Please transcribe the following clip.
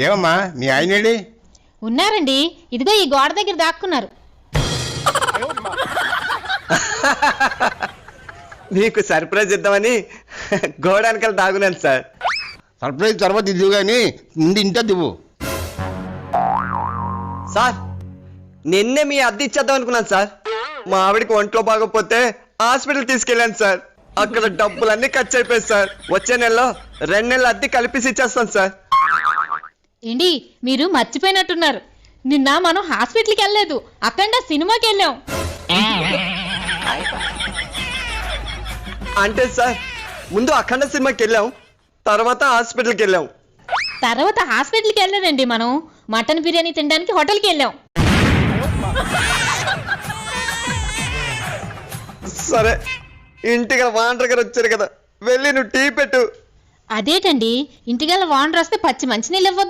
ఏమమ్మా మీ ఆయనేడి? ఉన్నారండి, ఇదిగో ఈ గోడ దగ్గర దాక్కున్నారు. మీకు సర్ప్రైజ్ ఇద్దామని గోడానికల్ దాగున్నాను సార్. సర్ప్రైజ్ తర్వాత ఇదివు కానీ ముందు ఇంటే దివ్వు. సార్ నిన్నే మీ అద్దె ఇచ్చేద్దాం అనుకున్నాను సార్. మా ఆవిడికి ఒంట్లో బాగోకపోతే హాస్పిటల్ తీసుకెళ్ళాను సార్. అక్కడ డబ్బులన్నీ ఖర్చు అయిపోయాయి సార్. వచ్చే నెలలో 2 నెలల అద్దె కలిపేసి ఇచ్చేస్తాను సార్. ఏంటి మీరు మర్చిపోయినట్టున్నారు, నిన్న మనం హాస్పిటల్కి వెళ్ళలేదు, అక్కడ సినిమాకి వెళ్ళాం. అంటే సార్ ముందు అఖండ సినిమాకి వెళ్ళాం, తర్వాత హాస్పిటల్కి వెళ్ళాం. తర్వాత హాస్పిటల్కి వెళ్ళలేదండి, మనం మటన్ బిర్యానీ తినడానికి హోటల్కి వెళ్ళాం. సరే ఇంటికి వాండర్ గారు వచ్చారు కదా, వెళ్ళి నువ్వు టీ పెట్టు. అదేటండి, ఇంటికల్లా వాండర్ వస్తే పచ్చి మంచినీళ్ళు ఇవ్వద్దు.